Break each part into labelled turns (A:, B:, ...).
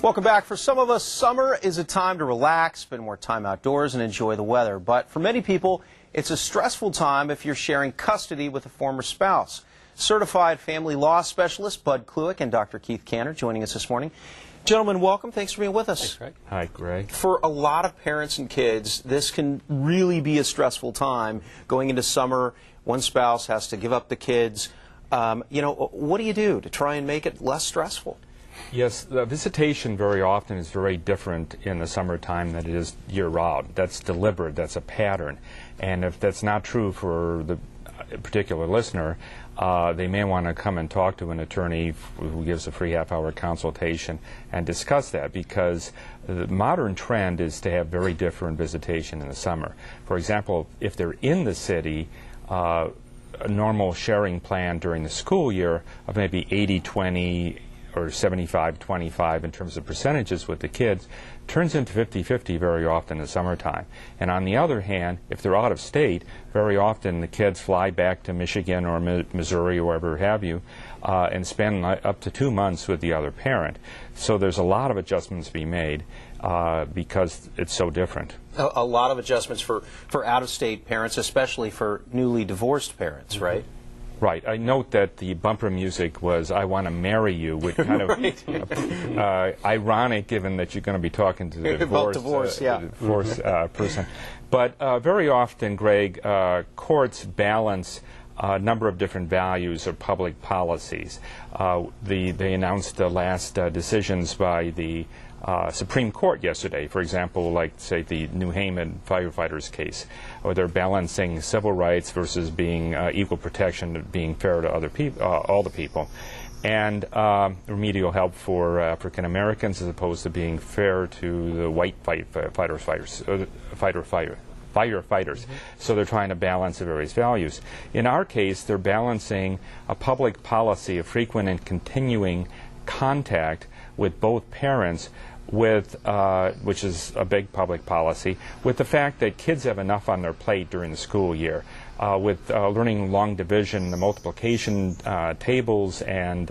A: Welcome back. For some of us, summer is a time to relax, spend more time outdoors, and enjoy the weather. But for many people, it's a stressful time if you're sharing custody with a former spouse. Certified family law specialist Bud Kluick and Dr. Keith Cantor joining us this morning. Gentlemen, welcome. Thanks for being with us.
B: Thanks, Greg.
C: Hi, Greg.
A: For a lot of parents and kids, this can really be a stressful time. Going into summer, one spouse has to give up the kids. What do you do to try and make it less stressful?
C: Yes, the visitation very often is very different in the summertime than it is year-round. That's deliberate. That's a pattern. And if that's not true for the particular listener, they may want to come and talk to an attorney who gives a free half-hour consultation and discuss that, because the modern trend is to have very different visitation in the summer. For example, if they're in the city, a normal sharing plan during the school year of maybe 80-20 or 75-25 in terms of percentages with the kids turns into 50-50 very often in the summertime. And on the other hand, if they're out of state, very often the kids fly back to Michigan or Missouri or wherever have you and spend up to 2 months with the other parent. So there's a lot of adjustments to be made because it's so different.
A: A lot of adjustments for out-of-state parents, especially for newly divorced parents, right?
C: Right. I note that the bumper music was "I Want to Marry You," which kind of ironic, given that you're going to be talking to the divorce person. But very often, Greg, courts balance a number of different values or public policies. They announced the last decisions by the Supreme Court yesterday, for example, like, say, the New Haven firefighters case, where they're balancing civil rights versus being equal protection, being fair to other people, all the people, and remedial help for African Americans as opposed to being fair to the white firefighters. So they're trying to balance the various values. In our case, they're balancing a public policy of frequent and continuing contact with both parents, with which is a big public policy, with the fact that kids have enough on their plate during the school year, with learning long division, the multiplication tables, and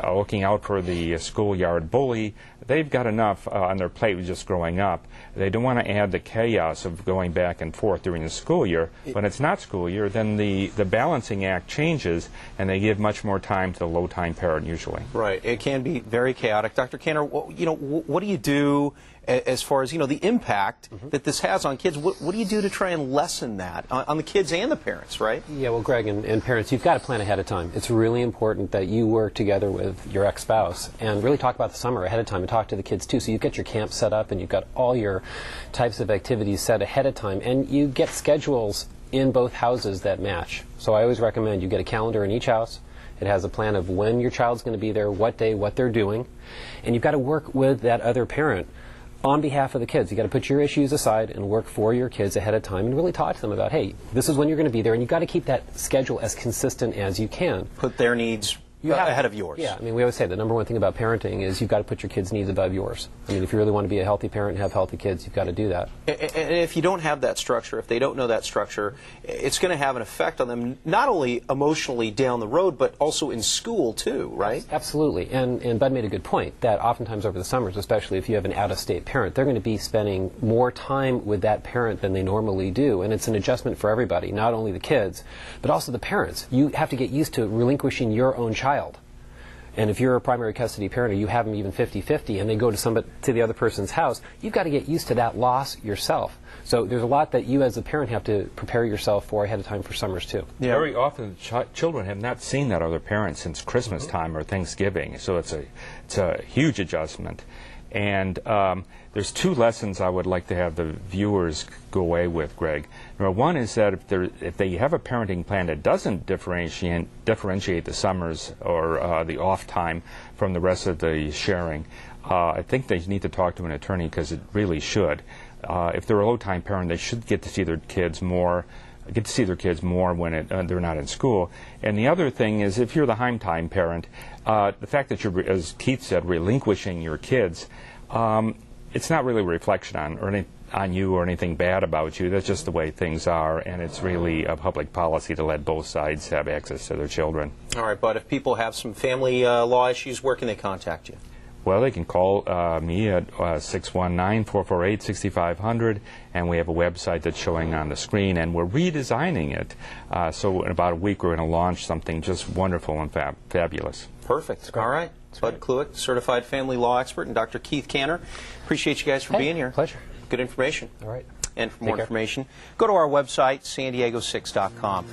C: looking out for the schoolyard bully. They've got enough on their plate with just growing up. They don't want to add the chaos of going back and forth during the school year. When it's not school year, then the balancing act changes, and they give much more time to the low-time parent usually.
A: Right. It can be very chaotic. Dr. Cantor, what do you do as far as, the impact that this has on kids? What do you do to try and lessen that on the kids and the parents, right?
B: Yeah, well, Greg, and parents, you've got to plan ahead of time. It's really important that you work together with your ex-spouse and really talk about the summer ahead of time and talk to the kids, too. So you've got your camp set up and you've got all your types of activities set ahead of time, and you get schedules in both houses that match. So I always recommend you get a calendar in each house. It has a plan of when your child's going to be there, what day, what they're doing, and you've got to work with that other parent on behalf of the kids. You've got to put your issues aside and work for your kids ahead of time and really talk to them about, hey, this is when you're going to be there, and you've got to keep that schedule as consistent as you can.
A: Put their needs ahead of yours.
B: Yeah, I mean, we always say the number one thing about parenting is you've got to put your kids' needs above yours. I mean, if you really want to be a healthy parent and have healthy kids, you've got to do that.
A: And if you don't have that structure, if they don't know that structure, it's going to have an effect on them, not only emotionally down the road, but also in school, too, right?
B: Absolutely. And Bud made a good point that oftentimes over the summers, especially if you have an out-of-state parent, they're going to be spending more time with that parent than they normally do. And it's an adjustment for everybody, not only the kids, but also the parents. You have to get used to relinquishing your own child. And if you're a primary custody parent or you have them even 50-50 and they go to the other person's house, you've got to get used to that loss yourself. So there's a lot that you as a parent have to prepare yourself for ahead of time for summers too.
C: Yeah. Very often children have not seen that other parent since Christmas time or Thanksgiving, so it's a huge adjustment. And there's two lessons I would like to have the viewers go away with, Greg. Number one is that if they have a parenting plan that doesn't differentiate the summers or the off time from the rest of the sharing, I think they need to talk to an attorney, because it really should. If they're a low-time parent, they should get to see their kids more. When they're not in school. And the other thing is, if you're the high-time parent, the fact that you're, as Keith said, relinquishing your kids, it's not really a reflection on you or anything bad about you. That's just the way things are, and it's really a public policy to let both sides have access to their children.
A: All right, but if people have some family law issues, where can they contact you?
C: Well, they can call me at 619-448-6500, and we have a website that's showing on the screen, and we're redesigning it. So in about a week, we're going to launch something just wonderful and fabulous.
A: Perfect. All right. Bud Kluwik, certified family law expert, and Dr. Keith Kanner. Appreciate you guys for being here.
B: Pleasure.
A: Good information.
B: All right.
A: And for more information, go to our website, san diego6.com.